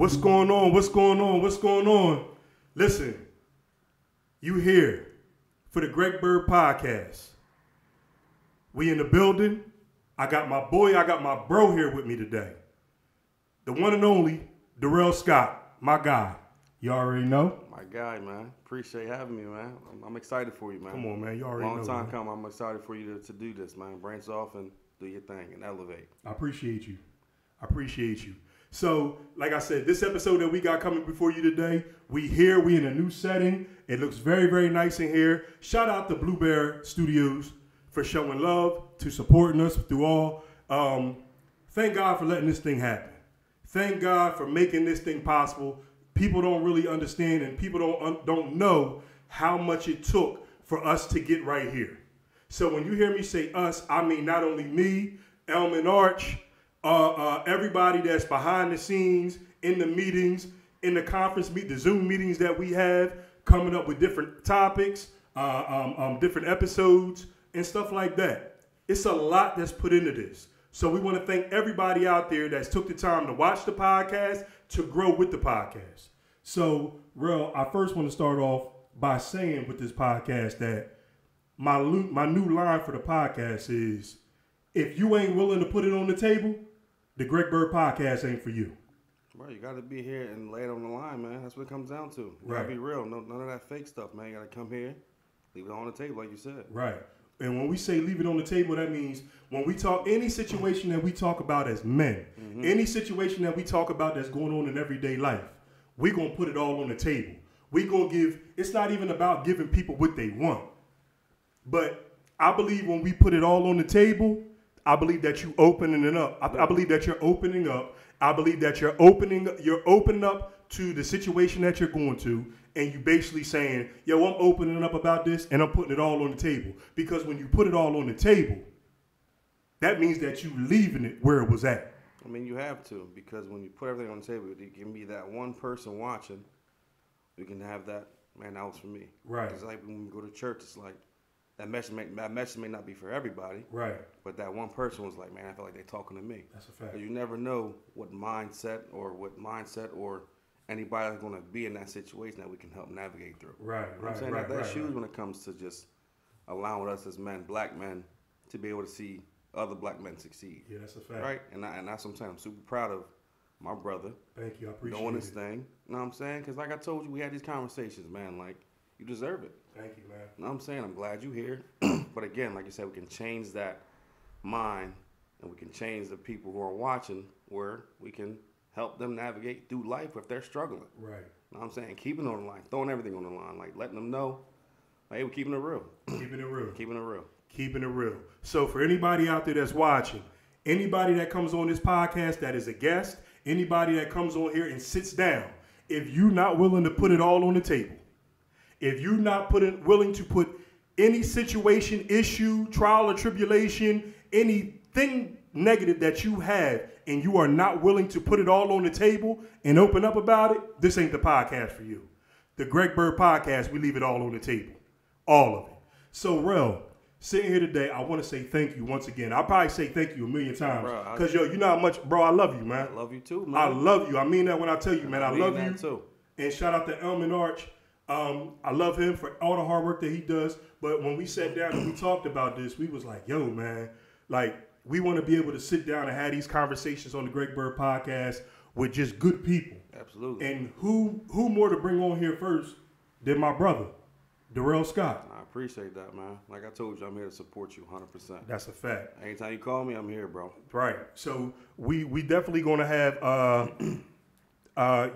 What's going on? What's going on? What's going on? Listen, you here for the Greg Byrd podcast. We in the building. I got my bro here with me today. The one and only Darrell Scott, my guy. You already know? My guy, man. Appreciate having me, man. I'm excited for you, man. Come on, man. You already know. Long time man. coming. I'm excited for you to do this, man. Branch off and do your thing and elevate. I appreciate you. So, like I said, this episode that we got coming before you today, we in a new setting. It looks very, very nice in here. Shout out to Blue Bear Studios for showing love, to supporting us through all. Thank God for letting this thing happen. Thank God for making this thing possible. People don't really understand, and people don't know how much it took for us to get right here. So when you hear me say us, I mean not only me, Elman Arch, everybody that's behind the scenes, in the meetings, in the conference the Zoom meetings that we have, coming up with different topics, different episodes, and stuff like that. It's a lot that's put into this. So we want to thank everybody out there that's took the time to watch the podcast, to grow with the podcast. So, Rel, I first want to start off by saying with this podcast that my new line for the podcast is, if you ain't willing to put it on the table, the Greg Byrd podcast ain't for you. Bro, you got to be here and lay it on the line, man. That's what it comes down to. You got to be real. None of that fake stuff, man. You got to come here, leave it on the table like you said. Right. And when we say leave it on the table, that means when we talk any situation that we talk about as men, any situation that we talk about that's going on in everyday life, we're going to put it all on the table. We're going to give, it's not even about giving people what they want. But I believe when we put it all on the table, I believe that you opening it up. I believe that you're opening up. I believe that you're opening up to the situation that you're going to, and you basically saying, yo, I'm opening up about this, and I'm putting it all on the table. Because when you put it all on the table, that means that you leaving it where it was at. I mean, you have to, because when you put everything on the table, it can be that one person watching. We can have that, man, that was for me. Right. It's like when we go to church, it's like, that message may not be for everybody. Right. But that one person was like, man, I feel like they're talking to me. That's a fact. You never know what mindset or anybody that's going to be in that situation that we can help navigate through. Right, you know what I'm saying? That's huge when it comes to just allowing us as men, black men, to be able to see other black men succeed. Yeah, that's a fact. Right? And that's what I'm saying. I'm super proud of my brother. Thank you. I appreciate doing it. this thing. You know what I'm saying? Because like I told you, we had these conversations, man. Like, you deserve it. Thank you, man. You know what I'm saying? I'm glad you're here. But again, like you said, we can change that mind and we can change the people who are watching where we can help them navigate through life if they're struggling. Right. You know what I'm saying? Keeping it on the line, throwing everything on the line, like letting them know, hey, we're keeping it real. Keeping it real. Keeping it real. Keeping it real. So for anybody out there that's watching, anybody that comes on this podcast that is a guest, anybody that comes on here and sits down, if you're not willing to put it all on the table, if you're not willing to put any situation, issue, trial or tribulation, anything negative that you have, and you are not willing to put it all on the table and open up about it, this ain't the podcast for you. The Greg Byrd podcast, we leave it all on the table. All of it. So, Rel, sitting here today, I want to say thank you once again. I'll probably say thank you a million times. Because, yo, you know how much, bro, I love you, man. I love you too, man. I love you. I mean that when I tell you, man. I love you. Too. And shout out to Elman Arch. I love him for all the hard work that he does. But when we sat down and we talked about this, we was like, yo, man, like, we want to be able to sit down and have these conversations on the Greg Byrd podcast with just good people. Absolutely. And who more to bring on here first than my brother, Darrell Scott. I appreciate that, man. Like I told you, I'm here to support you 100%. That's a fact. Anytime you call me, I'm here, bro. Right. So we definitely going to have,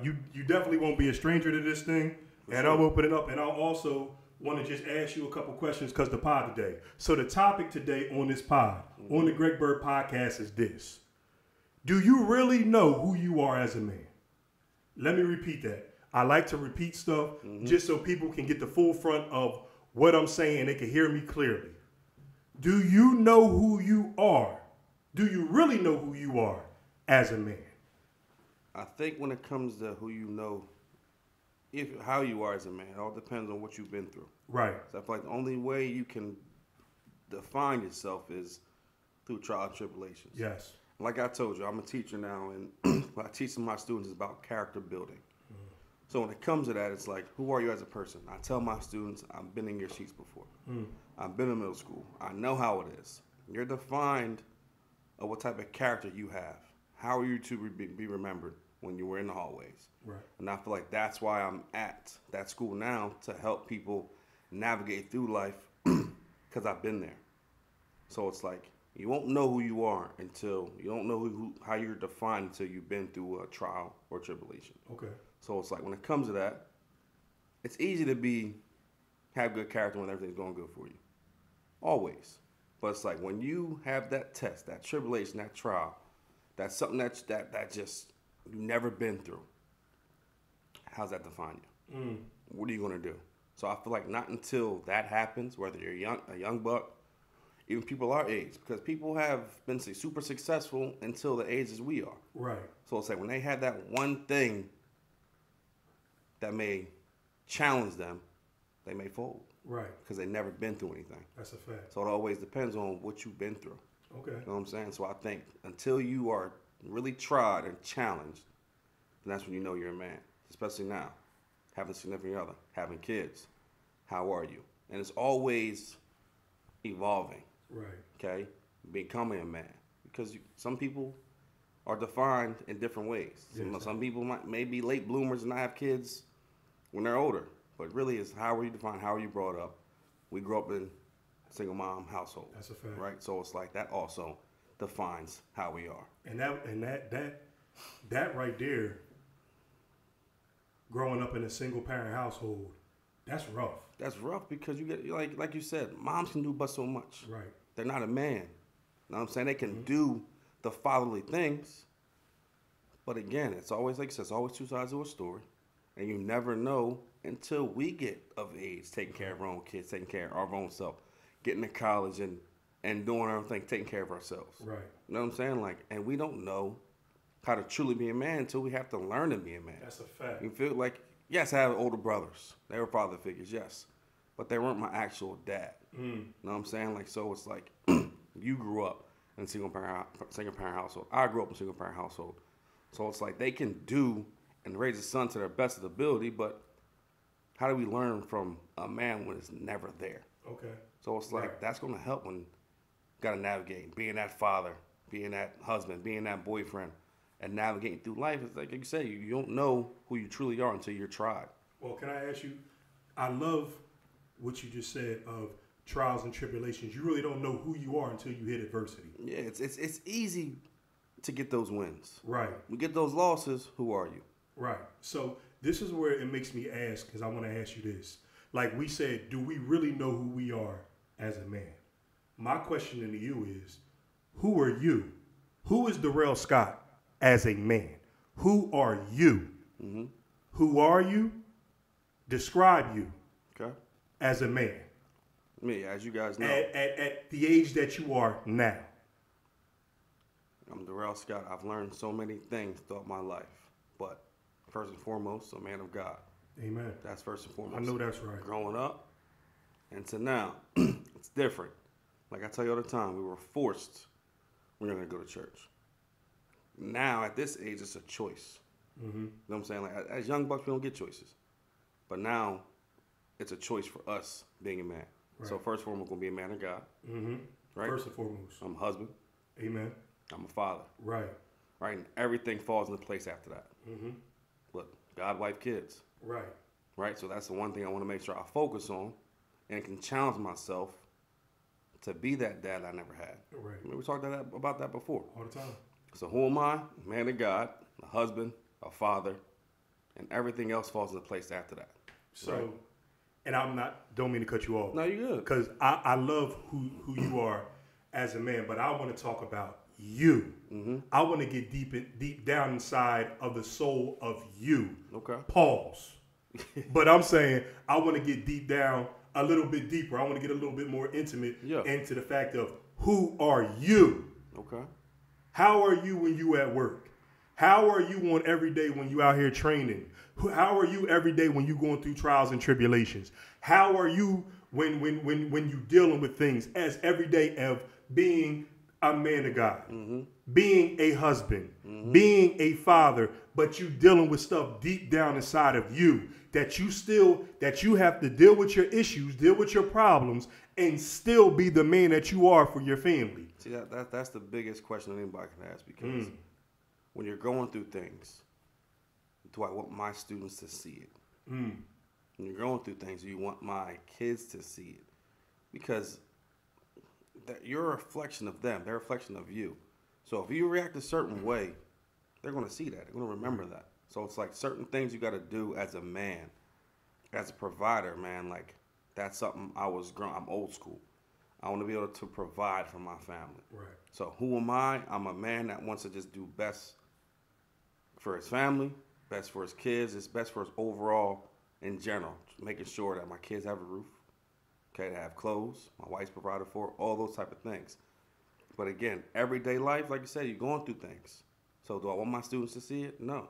you definitely won't be a stranger to this thing. And I'll open it up, and I'll also want to just ask you a couple questions because the pod today. So the topic today on this pod, on the Greg Byrd podcast, is this. Do you really know who you are as a man? Let me repeat that. I like to repeat stuff just so people can get the full front of what I'm saying and they can hear me clearly. Do you know who you are? Do you really know who you are as a man? I think when it comes to who you know, how you are as a man, it all depends on what you've been through. Right. So I feel like the only way you can define yourself is through trial and tribulations. Yes. like I told you, I'm a teacher now, and what I teach my students is about character building. So when it comes to that, it's like, who are you as a person? I tell my students, I've been in your seats before. I've been in middle school. I know how it is. You're defined of what type of character you have. How are you to be remembered when you were in the hallways? Right. And I feel like that's why I'm at that school now, to help people navigate through life, because I've been there. So it's like, you won't know who you are until, you don't know how you're defined until you've been through a trial or tribulation. Okay. So it's like, when it comes to that, it's easy to have good character when everything's going good for you. Always. But it's like, when you have that test, that tribulation, that trial, that's something that just you've never been through. How's that define you? What are you going to do? So I feel like not until that happens, whether you're a young buck, even people our age, because people have been super successful until the ages we are. Right. So it's like, when they have that one thing that may challenge them, they may fold. Right. Because they've never been through anything. That's a fact. So it always depends on what you've been through. Okay. You know what I'm saying? So I think until you are really tried and challenged, then that's when you know you're a man. Especially now, having a significant other, having kids. How are you? And it's always evolving. Right. Okay? Becoming a man. Because some people are defined in different ways. Yes. Some people may be late bloomers and not have kids when they're older. But really, it's how are you defined? How are you brought up? We grew up in a single mom household. That's a fact. Right? So it's like, that also defines how we are. And that right there, growing up in a single parent household, that's rough. That's rough, because you get, like you said, moms can do but so much. Right. They're not a man. You know what I'm saying? They can do the fatherly things. But again, it's always, like I said, it's always two sides of a story. And you never know until we get of age, taking care of our own kids, taking care of our own self, getting to college and doing everything, taking care of ourselves. Right. You know what I'm saying? Like, and we don't know how to truly be a man until we have to learn to be a man. That's a fact. You feel like, yes, I have older brothers. They were father figures, yes. But they weren't my actual dad. You know what I'm saying? Like, so it's like, you grew up in a single parent household. I grew up in a single parent household. So it's like, they can do and raise a son to their best of the ability, but how do we learn from a man when it's never there? Okay. So it's like, that's going to help when you got to navigate, being that father, being that husband, being that boyfriend, and navigating through life. It's like you say, you don't know who you truly are until you're tried. Well, can I ask you, I love what you just said of trials and tribulations. You really don't know who you are until you hit adversity. Yeah, it's easy to get those wins. Right. We get those losses, who are you? Right. So this is where it makes me ask, because I want to ask you this. Like we said, do we really know who we are as a man? My question to you is, who are you? Who is Darrell Scott as a man? Who are you? Mm-hmm. Who are you? Describe you as a man. Me, as you guys know. At the age that you are now. I'm Darrell Scott. I've learned so many things throughout my life. But first and foremost, a man of God. Amen. That's first and foremost. I know that's right. Growing up and to now, it's different. Like I tell you all the time, we were forced when you're going to go to church. Now, at this age, it's a choice. Mm-hmm. You know what I'm saying? Like, as young bucks, we don't get choices. But now, it's a choice for us being a man. Right. So first and foremost, we're going to be a man of God. Mm-hmm. Right? First and foremost. I'm a husband. Amen. I'm a father. Right. Right? And everything falls into place after that. Mm-hmm. But God, wife, kids. Right. Right? So that's the one thing I want to make sure I focus on and can challenge myself to be that dad I never had. Right. I mean, we talked about that before. All the time. So who am I? Man of God, a husband, a father, and everything else falls into place after that. So, right? And don't mean to cut you off. No, you're good. Because I love who you are as a man, but I want to talk about you. Mm-hmm. I want to get deep down inside of the soul of you. Okay. Pause. But I'm saying I want to get deep down a little bit deeper. I want to get a little bit more intimate into the fact of who are you? Okay. How are you when you at work? How are you on every day when you out here training? How are you every day when you going through trials and tribulations? How are you when you dealing with things as every day of being a man of God? Mm-hmm. being a husband, being a father, but you dealing with stuff deep down inside of you that you have to deal with your issues, deal with your problems, and still be the man that you are for your family. See, that's the biggest question anybody can ask, because when you're going through things, do I want my students to see it? When you're going through things, do you want my kids to see it? Because you're a reflection of them. They're a reflection of you. So if you react a certain way, they're going to see that. They're going to remember that. So it's like certain things you got to do as a man, as a provider, man. Like, that's something I'm old school. I want to be able to provide for my family. Right. So who am I? I'm a man that wants to just do best for his family, best for his kids. It's best for his overall in general. Making sure that my kids have a roof, okay, to have clothes, my wife's provided for, all those type of things. But again, everyday life, like you said, you're going through things. So do I want my students to see it? No.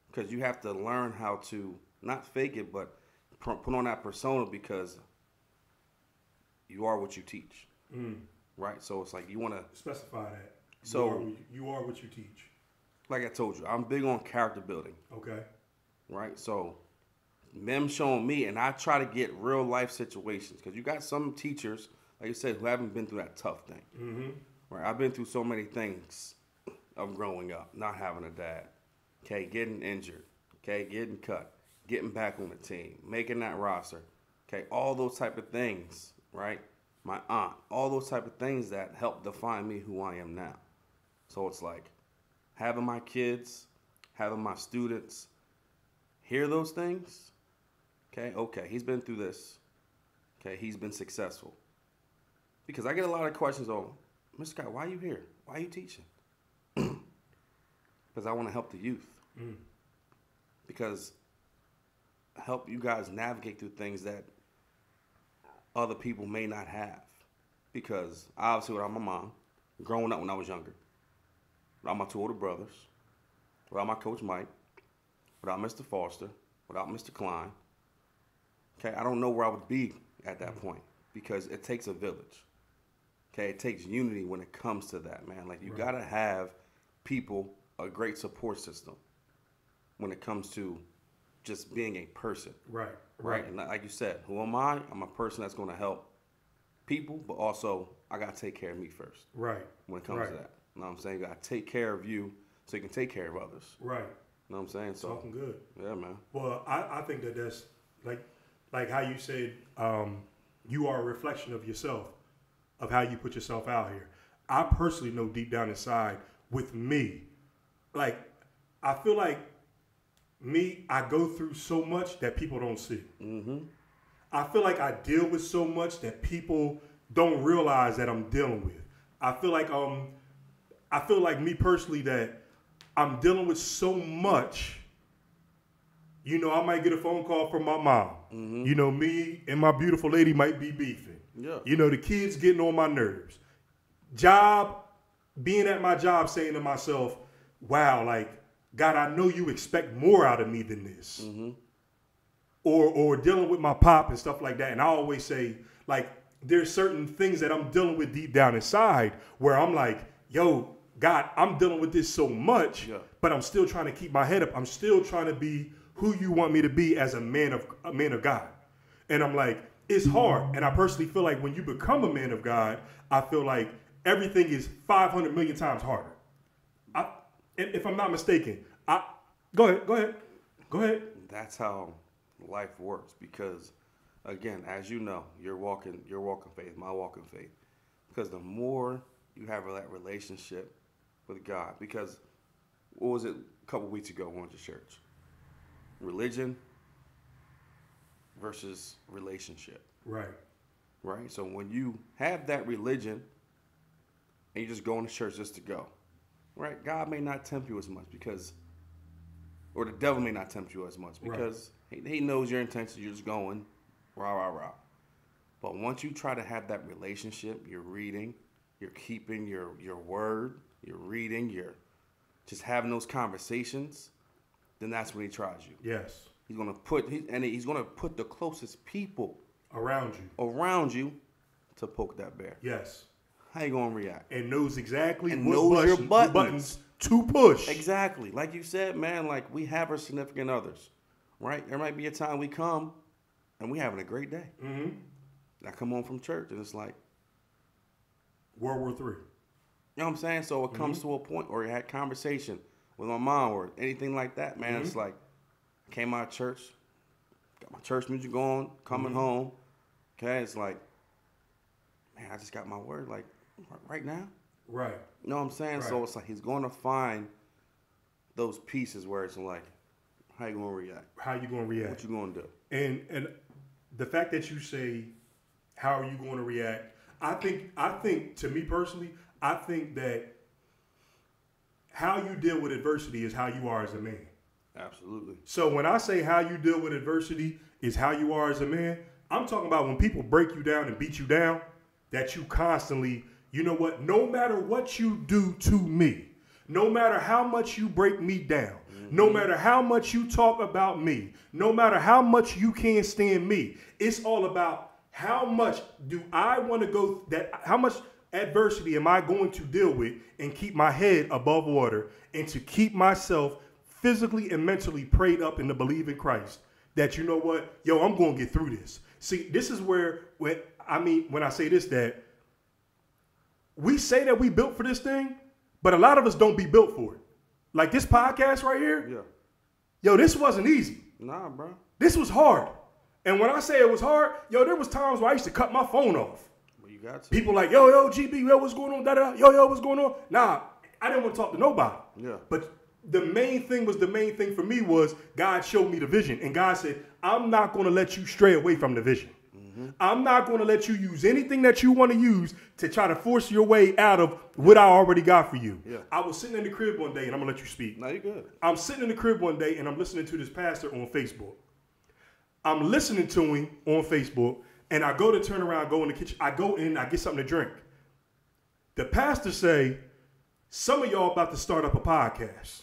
Because you have to learn how to not fake it, but put on that persona, because you are what you teach. Right? So it's like you want to specify that. So you are what you teach. Like I told you, I'm big on character building. Okay. Right? So them showing me, and I try to get real life situations, because you got some teachers, like you said, who haven't been through that tough thing. Right? I've been through so many things of growing up, not having a dad, okay, getting injured, okay, getting cut, getting back on the team, making that roster, okay, all those type of things, right? My aunt, all those type of things that help define me who I am now. So it's like having my kids, having my students hear those things, okay, he's been through this, okay, he's been successful. Because I get a lot of questions on, Mr. Scott, why are you here? Why are you teaching? Because I want to help the youth. Because help you guys navigate through things that other people may not have. Because obviously without my mom, growing up when I was younger, without my two older brothers, without my coach Mike, without Mr. Foster, without Mr. Klein, okay, I don't know where I would be at that point, because it takes a village. Okay, it takes unity when it comes to that, man. Like, you got to have people, a great support system when it comes to just being a person. Right. And like you said, who am I? I'm a person that's going to help people, but also I got to take care of me first. Right. When it comes to that. You know what I'm saying? You got to take care of you so you can take care of others. Right. You know what I'm saying? So talking good. Yeah, man. Well, I think that's like how you said, you are a reflection of yourself, of how you put yourself out here. I personally know deep down inside with me, like, I feel like I go through so much that people don't see. I feel like I deal with so much that people don't realize that I'm dealing with. I feel like me personally, that I'm dealing with so much. You know, I might get a phone call from my mom. You know, me and my beautiful lady might be beefing. Yeah. You know, the kids getting on my nerves. Being at my job, saying to myself, wow, like, God, I know you expect more out of me than this. Or dealing with my pop and stuff like that. And I always say, like, there's certain things that I'm dealing with deep down inside where I'm like, yo, God, I'm dealing with this so much, but I'm still trying to keep my head up. I'm still trying to be who you want me to be as a man of God. And I'm like, it's hard. And I personally feel like when you become a man of God, I feel like everything is 500 million times harder. If I'm not mistaken, go ahead. That's how life works, because again, as you know, your walk in faith, my walk in faith. Because the more you have that relationship with God, because what was it a couple weeks ago we went to church? Religion versus relationship. Right? So when you have that religion and you just go into church just to go, right? God may not tempt you as much or the devil may not tempt you as much because he knows your intentions. You're just going, rah, rah, rah. But once you try to have that relationship, you're reading, you're keeping your word, you're reading, you're just having those conversations, then that's when he tries you. Yes. He's gonna put the closest people around you to poke that bear. Yes. how you gonna react? And knows exactly And what knows your buttons to push. Exactly. Like you said, man, like we have our significant others, right? There might be a time we come and we having a great day. Mm-hmm. I come home from church and it's like World War III. You know what I'm saying? So it comes to a point where you had conversation with my mom or anything like that, man. It's like I came out of church, got my church music going, coming home. Okay, it's like, man, I just got my word like right now. Right. You know what I'm saying? Right. So it's like he's going to find those pieces where it's like, how you gonna react? How you gonna react? What you gonna do? And the fact that you say, how are you going to react? I think to me personally, I think that how you deal with adversity is how you are as a man. Absolutely. So when I say how you deal with adversity is how you are as a man, I'm talking about when people break you down and beat you down, that you constantly, you know what, no matter what you do to me, no matter how much you break me down, no matter how much you talk about me, no matter how much you can't stand me, it's all about how much do I want to go, how much adversity am I going to deal with and keep my head above water and to keep myself physically and mentally prayed up in the belief in Christ that, you know what, yo, I'm going to get through this. See, this is where when I say this, that we say that we built for this thing, but a lot of us don't be built for it. Like this podcast right here. Yeah. Yo, this wasn't easy. Nah, bro. This was hard. And when I say it was hard, yo, there was times where I used to cut my phone off. Well, you got to. People like, yo, GB, yo, what's going on? Da-da-da. Yo, what's going on? Nah, I didn't want to talk to nobody. Yeah. But the main thing for me was God showed me the vision. And God said, I'm not going to let you stray away from the vision. I'm not going to let you use anything that you want to use to try to force your way out of what I already got for you. Yeah. I was sitting in the crib one day, and I'm going to let you speak. No, you're good. I'm sitting in the crib one day, and I'm listening to this pastor on Facebook. I'm listening to him on Facebook, and I go to turn around, go in the kitchen. I go in, I get something to drink. The pastor say, some of y'all about to start up a podcast.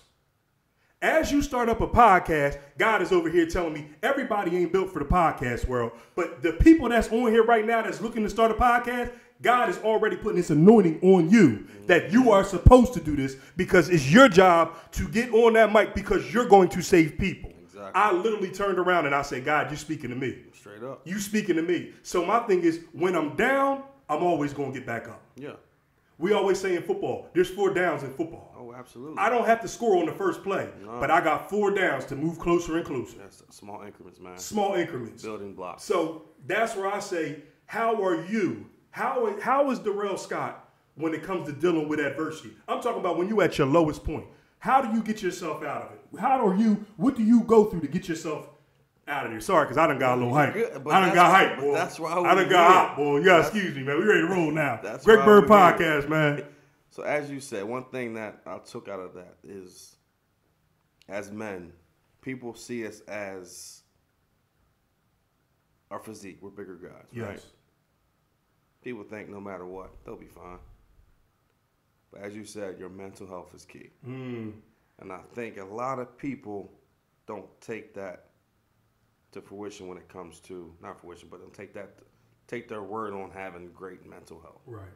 As you start up a podcast, God is over here telling me everybody ain't built for the podcast world. But the people that's on here right now that's looking to start a podcast, God is already putting this anointing on you that you are supposed to do this because it's your job to get on that mic because you're going to save people. Exactly. I literally turned around and I said, God, you're speaking to me. Straight up. You speaking to me. So my thing is, when I'm down, I'm always going to get back up. Yeah. We always say in football, there's 4 downs in football. Oh, absolutely. I don't have to score on the first play, but I got 4 downs to move closer and closer. That's small increments, man. Small increments. Building blocks. So that's where I say, how are you? How is Darrell Scott when it comes to dealing with adversity? I'm talking about when you at your lowest point. How do you get yourself out of it? What do you go through to get yourself out of there? Sorry, because I done got a little hype. I done got hype, boy. That's why I done got hot, boy. You gotta excuse me, man. We ready to roll now. That's Greg Byrd we're podcast, man. So as you said, one thing that I took out of that is, as men, people see us as our physique. We're bigger guys, right? Yes. People think no matter what, they'll be fine. But as you said, your mental health is key. And I think a lot of people don't take that to fruition when it comes to, not fruition, but don't take their word on having great mental health. Right.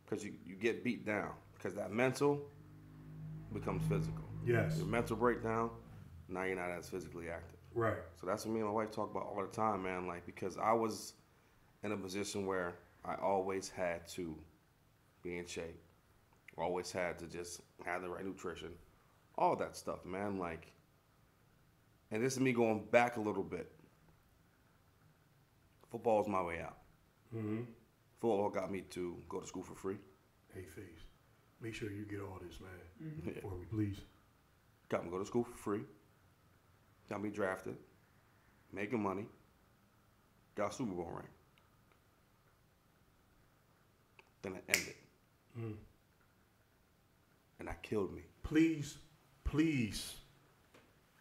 Because you get beat down. Because that mental becomes physical. Yes. Your mental breakdown, now you're not as physically active. Right. So that's what me and my wife talk about all the time, man. Like, because I was in a position where I always had to be in shape. Always had to just have the right nutrition. All that stuff, man. Like, and this is me going back a little bit. Football is my way out. Football got me to go to school for free. Hey, Face, make sure you get all this, man, Yeah. for me, please. Got me to go to school for free. Got me drafted. Making money. Got a Super Bowl ring. Then it ended. And that killed me. Please,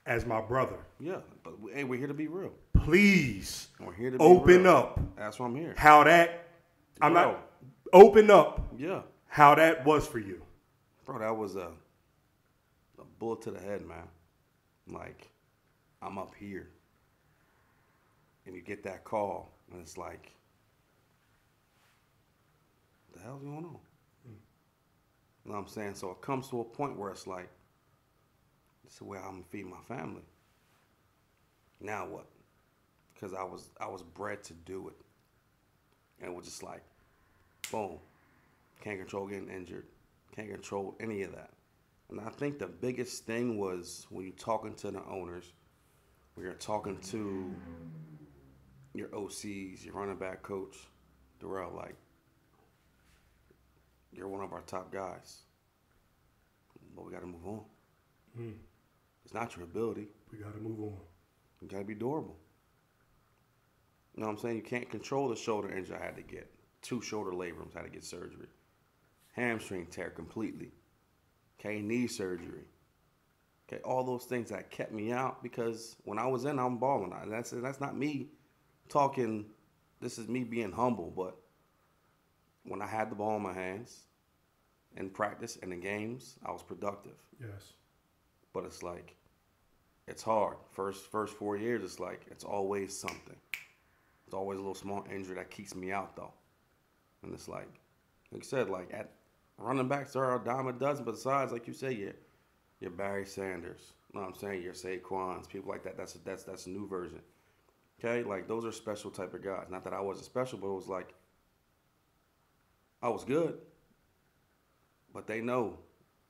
as my brother, Yeah, but hey, we're here to be real. please We're here to be open real. up That's why I'm here. how that, open up Yeah. how that was for you. Bro, that was a bullet to the head, man. Like, I'm up here. And you get that call, and it's like, the hell's going on? You know what I'm saying? So it comes to a point where it's like, this is where I'm gonna feed my family. Now what? Because I was bred to do it. And it was just like, boom. Can't control getting injured. Can't control any of that. And I think the biggest thing was when you're talking to the owners, when you're talking to your OCs, your running back coach, Darrell, like, you're one of our top guys. But we got to move on. It's not your ability. We got to move on. You got to be durable. You know what I'm saying? You can't control the shoulder injury I had to get. 2 shoulder labrums, had to get surgery. Hamstring tear completely. Okay, knee surgery. Okay, all those things that kept me out because when I was in, I'm balling. That's not me talking. This is me being humble. But when I had the ball in my hands, in practice and in games, I was productive. Yes. But it's like, it's hard. First 4 years, it's like, it's always something. It's always a little small injury that keeps me out, though. And it's like you said, like, at running backs, there are a dime a dozen. Besides, like you say, your Barry Sanders. You know what I'm saying? Your Saquons, people like that. That's a new version. Okay? Like, those are special type of guys. Not that I wasn't special, but it was like, I was good. But they know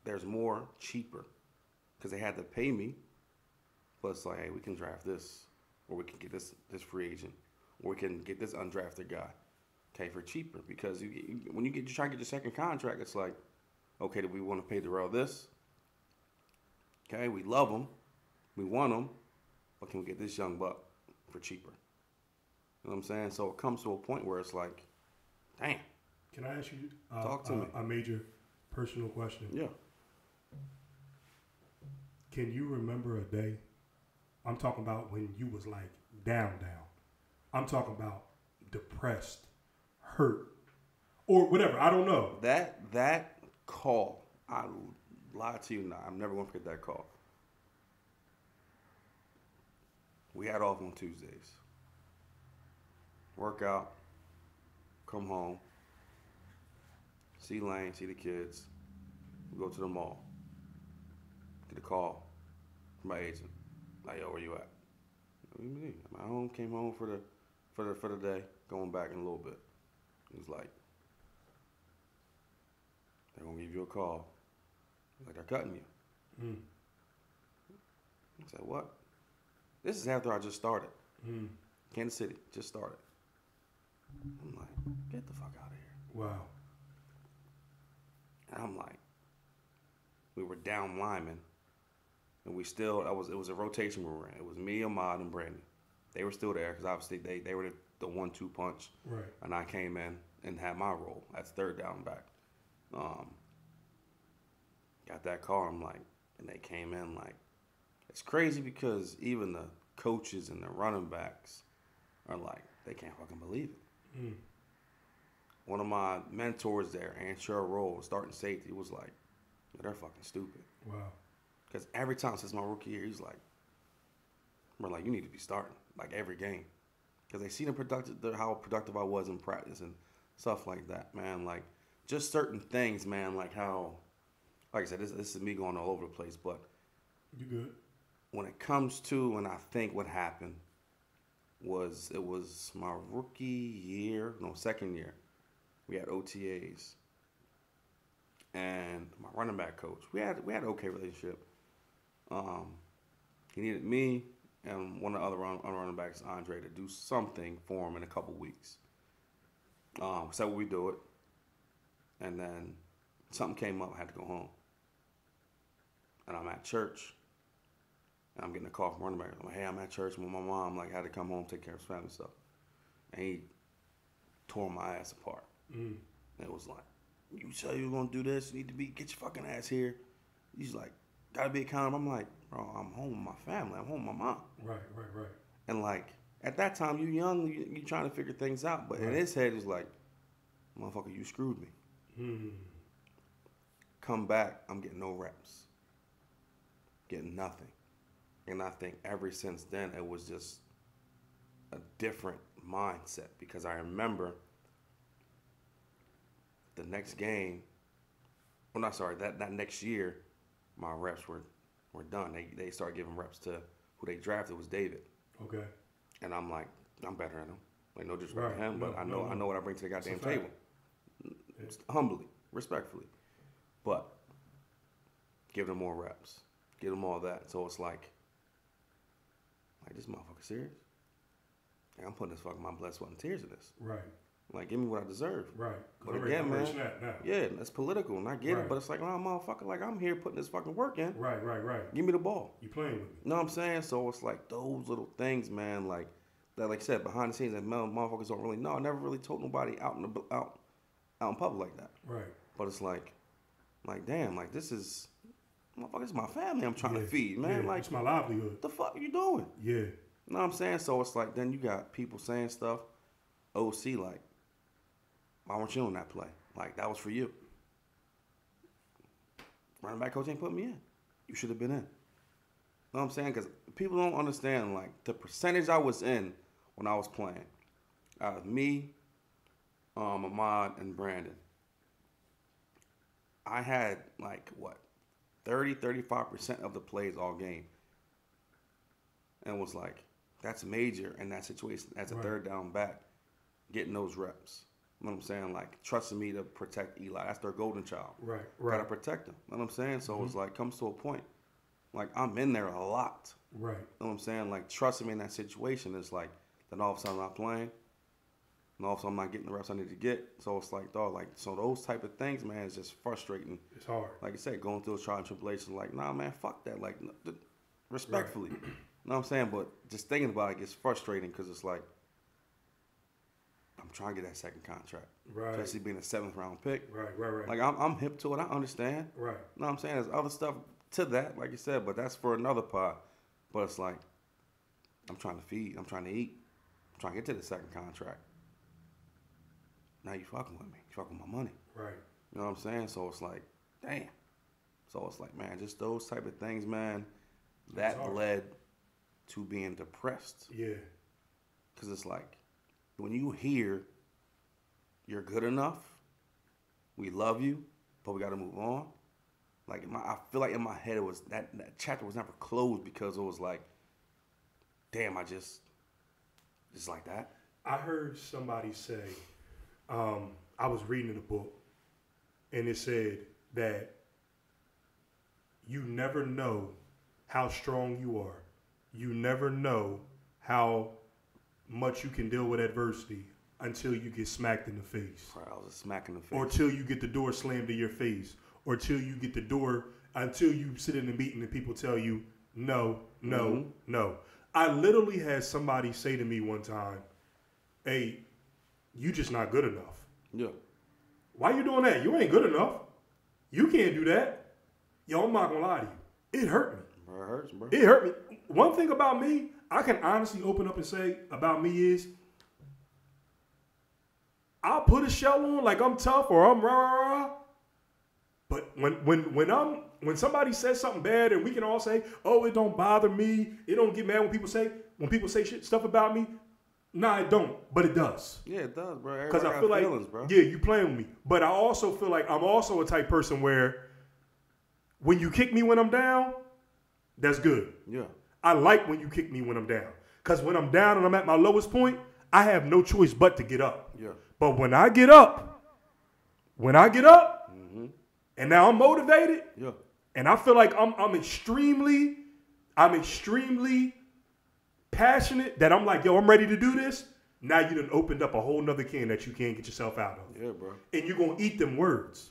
there's more cheaper because they had to pay me. But it's like, hey, we can draft this, or we can get this free agent, or we can get this undrafted guy, okay, for cheaper. Because when you try to get your second contract, it's like, okay, do we want to pay Darrell this? Okay, we love him, we want him, but can we get this young buck for cheaper? You know what I'm saying? So it comes to a point where it's like, damn. Can I ask you Talk to me. A major personal question? Yeah. Can you remember a day? I'm talking about when you was like down. I'm talking about depressed, hurt, or whatever. I don't know. That call, I lied to you now. I'm never going to forget that call. We had off on Tuesdays. Work out, come home, see Lane, see the kids. We go to the mall. Get a call from my agent. Like, yo, where you at? What do you mean? I'm at home, came home for the day, going back in a little bit. He's like, they're gonna give you a call. Like, they're cutting you. I said, what? This is after I just started. Kansas City, just started. I'm like, get the fuck out of here. Wow. And I'm like, we were down linemen. And we still, it was a rotation we were in. It was me, Ahmad, and Brandon. They were still there because obviously they were the 1-2 punch. Right. And I came in and had my role as third down back. Got that call. I'm like, and they came in like, it's crazy because even the coaches and the running backs are like, they can't fucking believe it. One of my mentors there, Ansher Roll, starting safety, was like, they're fucking stupid. Wow. Because every time since my rookie year, he's like, we're like, you need to be starting, like, every game. Because they see how productive I was in practice and stuff like that, man. Like, just certain things, man, like how, like I said, this is me going all over the place, but you good. When it comes to, and I think what happened was, it was my second year. We had OTAs. And my running back coach, we had an okay relationship. He needed me and one of the other running backs, Andre, to do something for him in a couple weeks. So we do it. And then something came up, I had to go home. And I'm at church. And I'm getting a call from running back. I'm like, hey, I'm at church with my mom. Like, I had to come home, take care of his family stuff. And he tore my ass apart. And it was like, you say you're going to do this, you need to get your fucking ass here. He's like, got to be accountable. I'm like, bro, I'm home with my family. I'm home with my mom. Right. And like, at that time, you young, you trying to figure things out. But in his head, it's like, motherfucker, you screwed me. Come back, I'm getting no reps. Getting nothing. And I think ever since then, it was just a different mindset. Because I remember the next game, well, not sorry, that next year, my reps were done. They started giving reps to who they drafted was David. Okay. And I'm like, I'm better than him. Like, no disrespect to him, but I know what I bring to the goddamn table. Humbly, respectfully. But give them more reps. Give them all that. So it's like this motherfucker serious? Like, I'm putting this fucking my blood, sweat, and tears in this. Right. Like, give me what I deserve. Right. But again, man, yeah, that's political, and I get it, but it's like, no, motherfucker, like, I'm here putting this fucking work in. Right. Give me the ball. You playing with me. You know what I'm saying? So it's like those little things, man, like that, like I said, behind the scenes that motherfuckers don't really know. I never really told nobody out in public like that. Right. But it's like damn, like this is, motherfucker, this is my family I'm trying to feed, man. Yeah, like, it's my livelihood. What the fuck are you doing? Yeah. You know what I'm saying? So it's like, then you got people saying stuff, OC, like, why weren't you on that play? Like, that was for you. Running back coach ain't put me in. You should have been in. You know what I'm saying? Because people don't understand, like, the percentage I was in when I was playing. Out of me, Ahmad, and Brandon, I had, like, 35% of the plays all game. And was like, that's major in that situation as a third down back, getting those reps. You know what I'm saying? Like, trusting me to protect Eli. That's their golden child. Right. Gotta protect them. You know what I'm saying? So it's like, comes to a point, like, I'm in there a lot. Right. You know what I'm saying? Like, trusting me in that situation is like, then all of a sudden I'm not playing. And all of a sudden I'm not getting the reps I need to get. So it's like, dog, like, so those type of things, man, is just frustrating. It's hard. Like I said, going through a trial and tribulation, like, nah, man, fuck that. Like, respectfully. Right. You know what I'm saying? But just thinking about it gets frustrating because it's like, I'm trying to get that second contract. Right. Especially being a 7th round pick. Right. Like, I'm hip to it. I understand. Right. You know what I'm saying? There's other stuff to that, like you said, but that's for another part. But it's like, I'm trying to feed. I'm trying to eat. I'm trying to get to the second contract. Now you fucking with me. You fucking with my money. Right. You know what I'm saying? So it's like, damn. So it's like, man, just those type of things, man, that led to being depressed. Yeah. Because it's like, when you hear you're good enough, we love you, but we got to move on. Like, I feel like in my head, it was that chapter was never closed because it was like, damn, I just like that. I heard somebody say, I was reading a book, and it said that you never know how strong you are. You never know how much you can deal with adversity until you get smacked in the face. Right, I was a smack in the face. Or till you get the door slammed in your face. Or till you get the door, until you sit in a meeting and people tell you, no. I literally had somebody say to me one time, hey, you just not good enough. Yeah. Why you doing that? You ain't good enough. You can't do that. Yo, I'm not gonna lie to you. It hurt me. Bro, it hurts, bro. It hurt me. One thing about me, I can honestly open up and say about me is, I'll put a shell on like I'm tough or I'm rah. But when somebody says something bad and we can all say, oh, it don't bother me. It don't get mad when people say stuff about me. Nah, it don't, but it does. Yeah, it does, bro. Because I feel like, feelings, bro. Yeah, you playing with me. But I also feel like I'm also a type person where when you kick me when I'm down, that's good. Yeah. I like when you kick me when I'm down. Because when I'm down and I'm at my lowest point, I have no choice but to get up. Yeah. But when I get up, and now I'm motivated, yeah, and I feel like I'm extremely passionate that I'm like, yo, I'm ready to do this. Now you done opened up a whole nother can that you can't get yourself out of. Yeah, bro. And you're going to eat them words.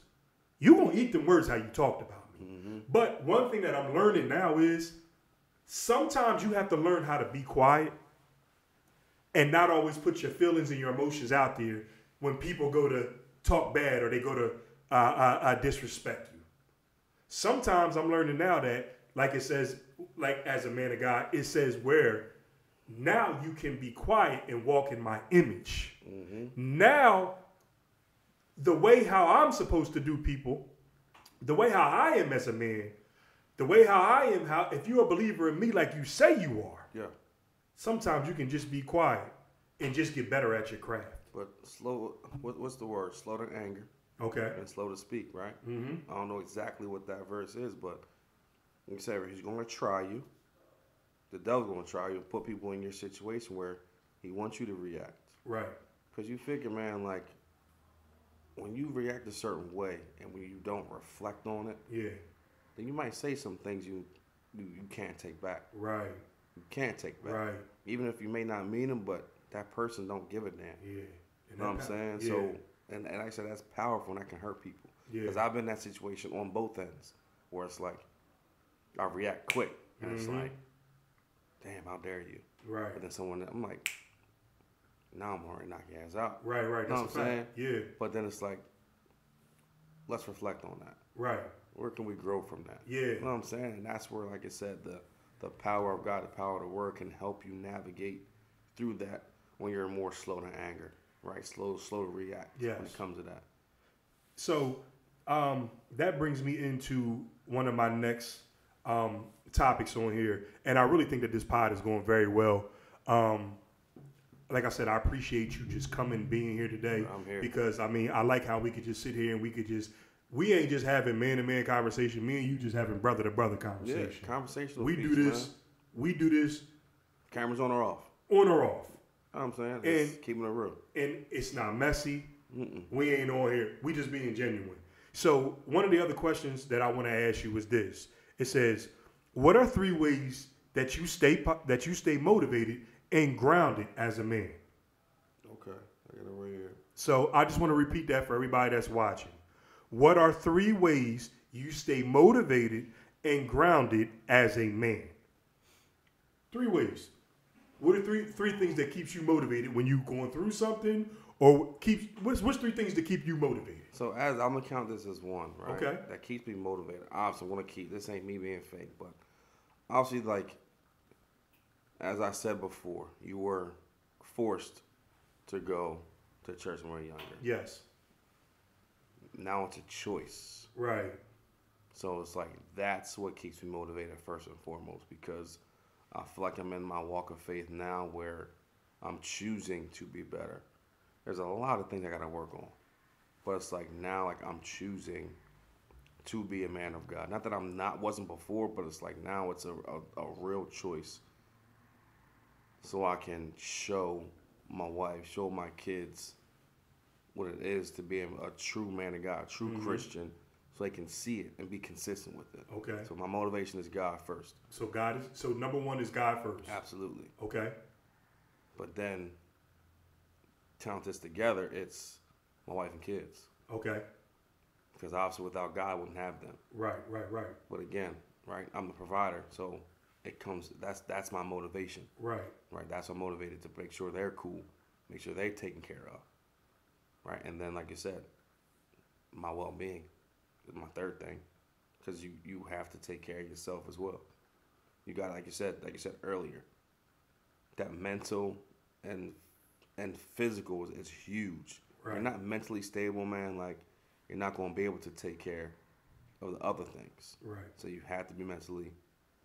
You're going to eat them words how you talked about me. Mm-hmm. But one thing that I'm learning now is sometimes you have to learn how to be quiet and not always put your feelings and your emotions out there when people go to talk bad or they go to disrespect you. Sometimes I'm learning now that, like it says, like as a man of God, it says where now you can be quiet and walk in my image. Mm-hmm. Now, the way how I'm supposed to do people, the way how I am as a man, the way how I am, how if you're a believer in me like you say you are, yeah, sometimes you can just be quiet and just get better at your craft. But slow, what's the word? Slow to anger. Okay. and slow to speak, right? Mm-hmm. I don't know exactly what that verse is, but like I said, he's going to try you. The devil's going to try you and put people in your situation where he wants you to react. Right. Because you figure, man, like, when you react a certain way and when you don't reflect on it, Yeah. then you might say some things you can't take back. Right. You can't take back. Right. Even if you may not mean them, but that person don't give a damn. Yeah. You know what I'm saying? Yeah. So, and like I said, that's powerful and that can hurt people. Yeah. Because I've been in that situation on both ends where it's like, I react quick. And it's like, damn, how dare you? Right. But then I'm like, now I'm already knocking your ass out. Right. Right. You know what I'm saying? Yeah. But then it's like, let's reflect on that. Right. Where can we grow from that? Yeah. You know what I'm saying? And that's where, like I said, the power of God, the power of the word can help you navigate through that when you're more slow to anger, right? Slow to react when it comes to that. So that brings me into one of my next topics on here. And I really think that this pod is going very well. Like I said, I appreciate you just coming, being here today. I'm here. Because, I mean, I like how we could just sit here and we ain't just having man-to-man conversation. Me and you just having brother-to-brother conversation. Yeah, conversational We piece, do this. man. We do this Cameras on or off. on or off. You know what I'm saying? And- It's keeping it real. And it's not messy. We ain't on here. We just being genuine. So one of the other questions that I want to ask you is this. It says, what are 3 ways that you stay motivated and grounded as a man? Okay, I got it right here. So I just want to repeat that for everybody that's watching. What are 3 ways you stay motivated and grounded as a man? 3 ways. What are three things that keeps you motivated when you going through something, or what's 3 things that keep you motivated? So as I'm gonna count this as one, right? Okay. That keeps me motivated. Obviously, I'm gonna keep this ain't me being fake, but obviously, like as I said before, you were forced to go to church when we were younger. Yes. Now it's a choice. Right. So it's like that's what keeps me motivated first and foremost, because I feel like I'm in my walk of faith now where I'm choosing to be better. There's a lot of things I gotta work on, but it's like now like I'm choosing to be a man of God. Not that wasn't before, but it's like now it's a real choice. So I can show my wife, show my kids what it is to be a true man of God, a true Christian, so they can see it and be consistent with it. Okay. So my motivation is God first. So number 1 is God first. Absolutely. Okay. But then count this together, it's my wife and kids. Okay. Because obviously without God I wouldn't have them. Right. But again, right, I'm the provider, so it comes that's my motivation. Right. Right. That's what I'm motivated to make sure they're cool, make sure they're taken care of. Right. And then like you said, my well being is my third thing. Because you have to take care of yourself as well. You got like you said earlier, that mental and physical is huge. Right. You're not mentally stable, man, like you're not gonna be able to take care of the other things. Right. So you have to be mentally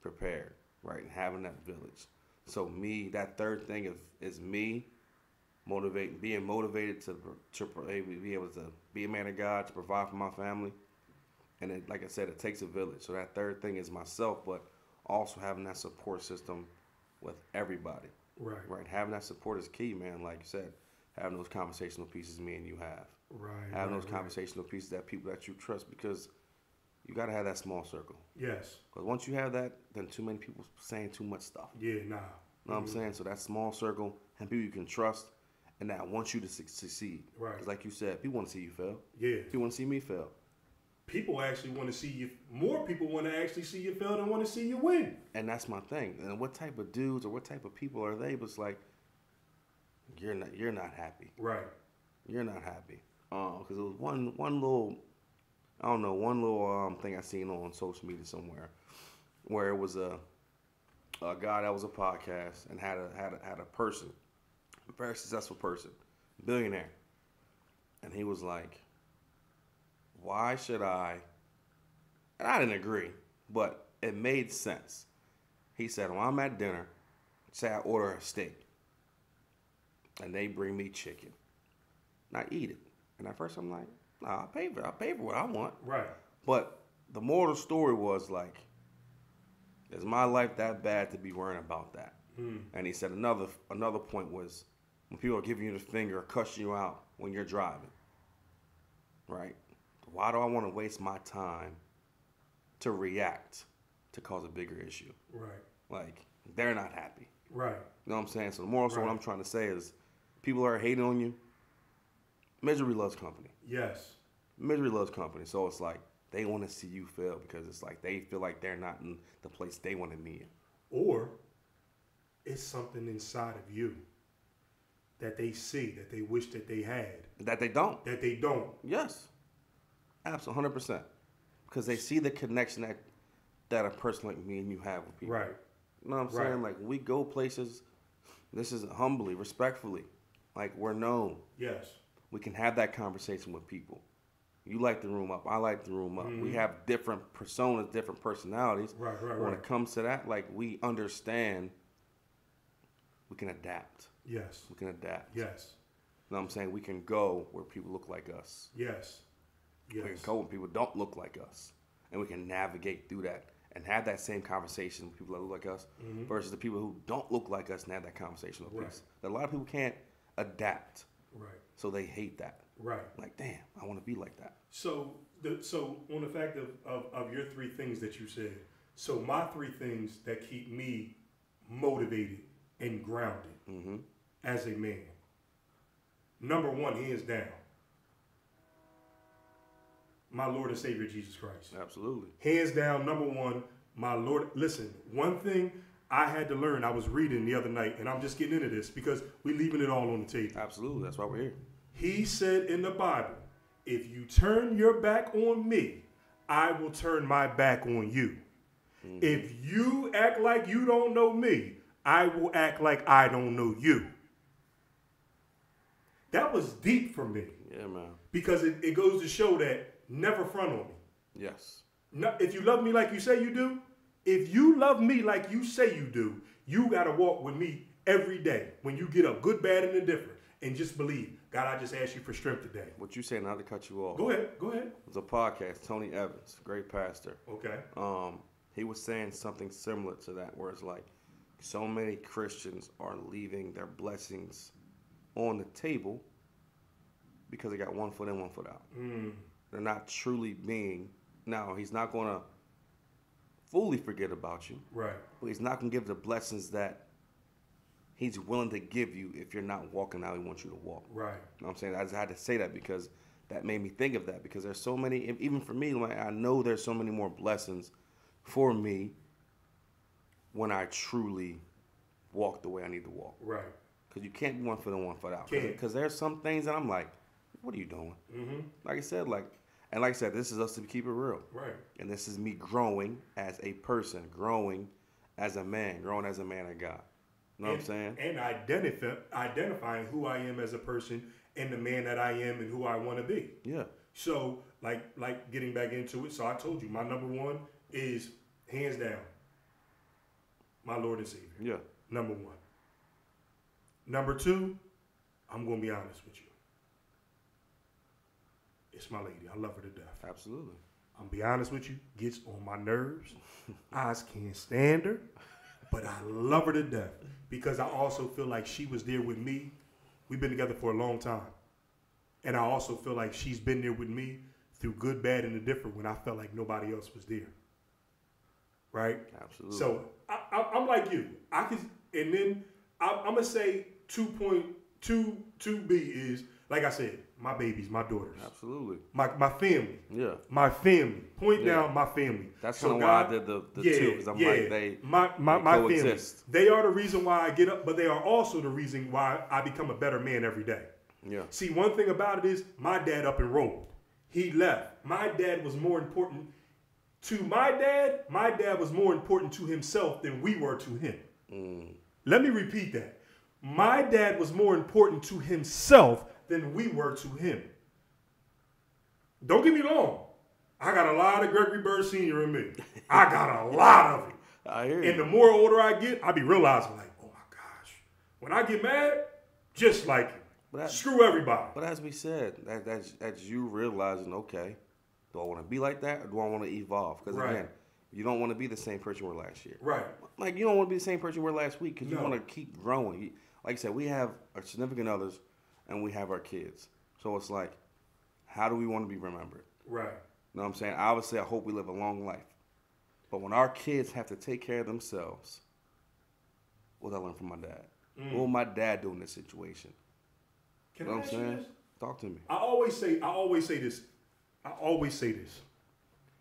prepared, right? And having that village. So me, that third thing is me being motivated to be able to be a man of God, to provide for my family. And it, like I said, it takes a village. So that third thing is myself, but also having that support system with everybody. Right. Right. Having that support is key, man. Like you said, having those conversational pieces me and you have. Right. Having those conversational pieces that people that you trust, because you got to have that small circle. Yes. Because once you have that, then too many people saying too much stuff. Yeah, nah. You know what I'm saying? So that small circle and people you can trust and that want you to succeed. Right. 'Cause like you said, people want to see you fail. Yeah. People want to see me fail. People actually want to see you. More people want to actually see you fail than want to see you win. And that's my thing. And what type of dudes or what type of people are they? But it's like, you're not happy. Right. You're not happy. Because it was one little, I don't know, one little thing I seen on social media somewhere, where it was a guy that was a podcast and had a person, a very successful person, billionaire, and he was like, why should I? And I didn't agree, but it made sense. He said, when I'm at dinner, say I order a steak, and they bring me chicken, and I eat it. And at first I'm like, Nah, I pay for what I want. Right. But the moral of the story was like, is my life that bad to be worrying about that? And he said another point was when people are giving you the finger or cussing you out when you're driving, right? Why do I want to waste my time to react to cause a bigger issue? Right. Like, they're not happy. Right. You know what I'm saying? So the moral of what I'm trying to say is people are hating on you. Misery loves company. Yes. Misery loves company. So it's like they want to see you fail because it's like they feel like they're not in the place they want to be in. Or it's something inside of you that they see, that they wish that they had. That they don't. That they don't. Yes. Absolutely, 100%. Because they see the connection that a person like me and you have with people. Right. You know what I'm saying? Like, we go places, this is humbly, respectfully. Like, we're known. Yes. We can have that conversation with people. You light the room up. I light the room up. We have different personas, different personalities. Right. When it comes to that, like, we understand we can adapt. Yes. We can adapt. Yes. You know what I'm saying? We can go where people look like us. Yes. Yes. We can go when people don't look like us. And we can navigate through that and have that same conversation with people that look like us versus the people who don't look like us and have that conversation with us. A lot of people can't adapt. Right. So they hate that. Right. Like, damn, I want to be like that. So on the fact of your three things that you said, so my three things that keep me motivated and grounded as a man. Number one, hands down, my Lord and Savior, Jesus Christ. Absolutely. Hands down, number one, my Lord. Listen, one thing I had to learn, I was reading the other night, and I'm just getting into this because we're leaving it all on the table. Absolutely. That's why we're here. He said in the Bible, if you turn your back on me, I will turn my back on you. If you act like you don't know me, I will act like I don't know you. That was deep for me. Yeah, man. Because it goes to show that never front on me. Yes. No, if you love me like you say you do, if you love me like you say you do, you got to walk with me every day when you get up, good, bad, and indifferent. And just believe, God, I just ask you for strength today. What you saying, not to cut you off. Go ahead. It's a podcast, Tony Evans, great pastor. Okay. He was saying something similar to that, where it's like so many Christians are leaving their blessings on the table because they got one foot in, one foot out. They're not truly being. Now, he's not going to fully forget about you. Right. But he's not going to give the blessings that he's willing to give you if you're not walking how he wants you to walk. Right. You know what I'm saying? I just had to say that because that made me think of that, because there's so many, even for me, like, I know there's so many more blessings for me when I truly walk the way I need to walk. Right. Because you can't be one foot in, one foot out. Can't. Because there's some things that I'm like, what are you doing? Like I said, this is us to keep it real. Right. And this is me growing as a person, growing as a man, growing as a man of God. You know what I'm saying? And identifying who I am as a person and the man that I am and who I want to be. Yeah. So, like getting back into it, so I told you, my number one is, hands down, my Lord and Savior. Yeah. Number one. Number two, I'm going to be honest with you. It's my lady. I love her to death. Absolutely. I'm going to be honest with you. Gets on my nerves. I can't stand her. But I love her to death because I also feel like she was there with me. We've been together for a long time. And I also feel like she's been there with me through good, bad, and indifferent when I felt like nobody else was there. Right? Absolutely. So I'm like you. I'm going to say 2.22B is, like I said, my babies, my daughters. Absolutely. My family. Yeah. My family. Point down my family. That's kind of why I did the two, because I'm like, they my coexist. Family. They are the reason why I get up, but they are also the reason why I become a better man every day. Yeah. See, one thing about it is my dad up and rolled. He left. My dad was more important to my dad. My dad was more important to himself than we were to him. Let me repeat that. My dad was more important to himself than we were to him. Don't get me wrong. I got a lot of Gregory Byrd Sr. in me. I got a lot of it. I hear you. And the more older I get, I be realizing like, oh my gosh. When I get mad, just like him. Screw everybody. But as we said, that's you realizing, okay, do I want to be like that or do I want to evolve? Because again, you don't want to be the same person you were last year. Right. Like, you don't want to be the same person you were last week because No. you want to keep growing. Like I said, we have our significant others and we have our kids. So it's like, how do we want to be remembered? Right. You know what I'm saying? Obviously, I hope we live a long life. But when our kids have to take care of themselves, what I learned from my dad? What will my dad do in this situation? Can You know I what I'm ask you saying? this? Talk to me. I always say this.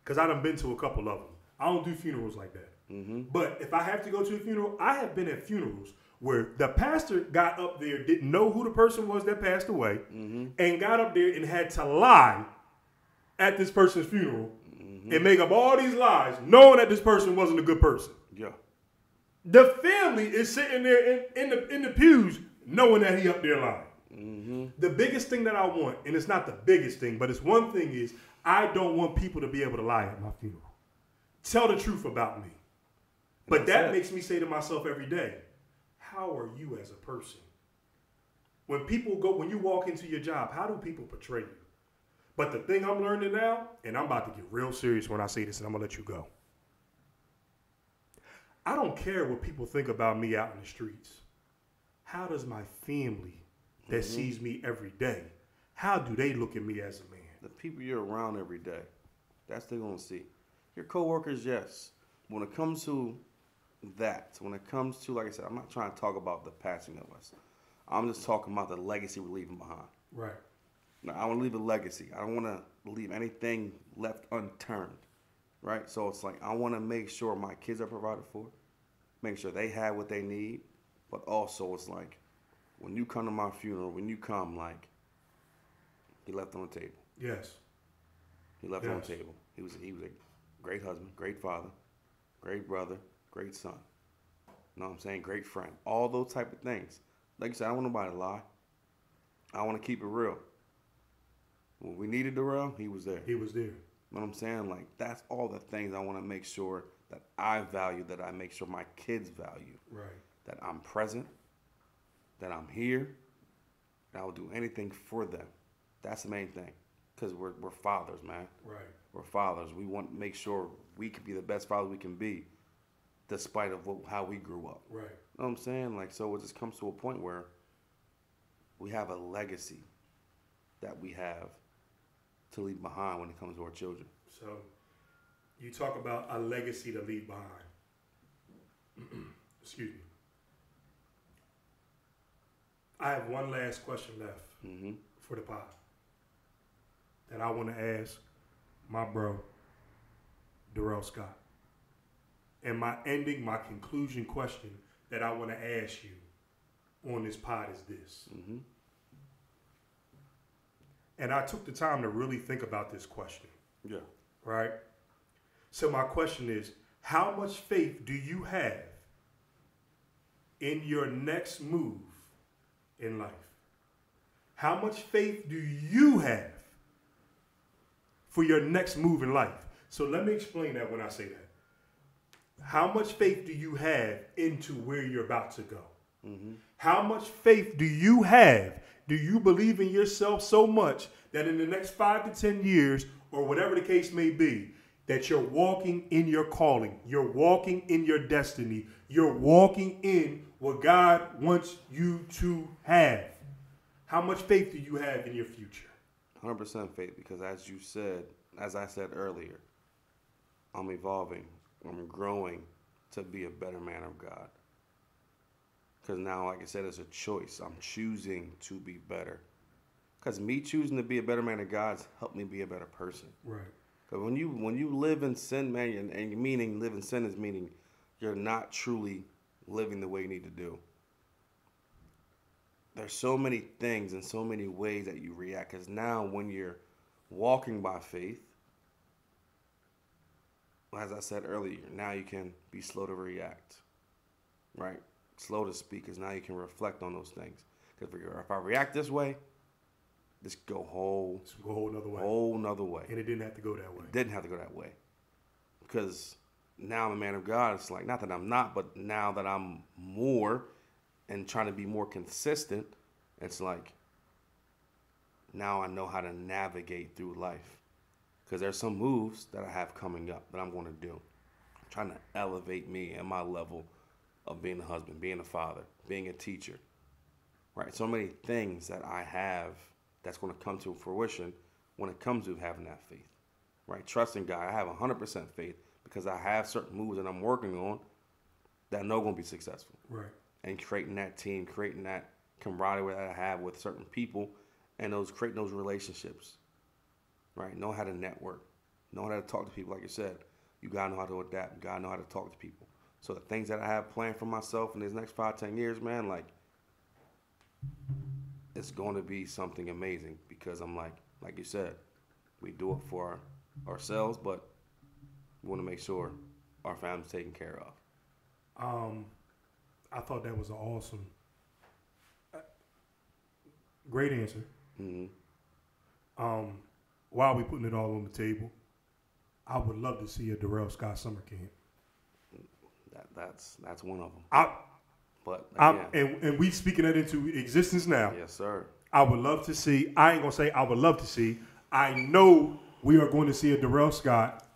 Because I done been to a couple of them. I don't do funerals like that. Mm-hmm. But if I have to go to a funeral, I have been at funerals where the pastor got up there, didn't know who the person was that passed away, and got up there and had to lie at this person's funeral and make up all these lies, knowing that this person wasn't a good person. Yeah. The family is sitting there in the pews knowing that he up there lying. Mm-hmm. The biggest thing that I want, and it's not the biggest thing, but it's one thing is I don't want people to be able to lie at my funeral. Tell the truth about me. But that makes me say to myself every day, how are you as a person? When you walk into your job, how do people portray you? But the thing I'm learning now, and I'm about to get real serious when I say this, and I'm going to let you go. I don't care what people think about me out in the streets. How does my family that sees me every day, how do they look at me as a man? The people you're around every day, that's what they're going to see. Your coworkers, yes. When it comes to that, when it comes to, like I said, I'm not trying to talk about the passing of us. I'm just talking about the legacy we're leaving behind. Right. Now, I want to leave a legacy. I don't want to leave anything left unturned, right? So it's like I want to make sure my kids are provided for, make sure they have what they need, but also it's like when you come to my funeral, when you come, like, he left on the table. Yes. He left on the table. He was a great husband, great father, great brother, great son. You know what I'm saying? Great friend. All those type of things. Like I said, I don't want nobody to lie. I want to keep it real. When we needed the real, he was there. He was there. You know what I'm saying? Like, that's all the things I want to make sure that I value, that I make sure my kids value. Right. That I'm present, that I'm here, and I will do anything for them. That's the main thing. Because we're fathers, man. Right. We're fathers. We want to make sure we can be the best fathers we can be, despite of how we grew up. Right. You know what I'm saying? Like, so it just comes to a point where we have a legacy that we have to leave behind when it comes to our children. So you talk about a legacy to leave behind. Excuse me. I have one last question left for the pod that I want to ask my bro, Darrell Scott. And my conclusion question that I want to ask you on this pod is this. And I took the time to really think about this question. Yeah. Right? So my question is, how much faith do you have in your next move in life? How much faith do you have for your next move in life? So let me explain that when I say that. How much faith do you have into where you're about to go? How much faith do you have? Do you believe in yourself so much that in the next 5 to 10 years, or whatever the case may be, that you're walking in your calling, you're walking in your destiny, you're walking in what God wants you to have? How much faith do you have in your future? 100% faith, because as I said earlier, I'm evolving, I'm growing to be a better man of God. Because now, like I said, it's a choice. I'm choosing to be better. Because me choosing to be a better man of God's helped me be a better person. Right. Because when you live in sin, man, and meaning live in sin is meaning you're not truly living the way you need to do. There's so many things and so many ways that you react. Because now when you're walking by faith, as I said earlier, now you can be slow to react, right? Slow to speak, because now you can reflect on those things. Because if I react this way, this go whole nother way. And it didn't have to go that way. It didn't have to go that way. Because now I'm a man of God. It's like, not that I'm not, but now that I'm more and trying to be more consistent, it's like now I know how to navigate through life. Because there's some moves that I have coming up that I'm going to do. I'm trying to elevate me and my level of being a husband, being a father, being a teacher. Right? So many things that I have that's going to come to fruition when it comes to having that faith. Right? Trusting God. I have 100% faith because I have certain moves that I'm working on that I know going to be successful. Right. And creating that team, creating that camaraderie that I have with certain people, and creating those relationships. Right? Know how to network. Know how to talk to people. Like you said, you got to know how to adapt. You got to know how to talk to people. So the things that I have planned for myself in these next 5-10 years, man, like, it's going to be something amazing because I'm like you said, we do it for ourselves, but we want to make sure our family's taken care of. I thought that was an awesome, great answer. Mm-hmm. While we putting it all on the table, I would love to see a Darrell Scott summer camp. That's one of them. But again, and we speaking that into existence now. Yes, sir. I would love to see. I ain't gonna say I would love to see. I know we are going to see a Darrell Scott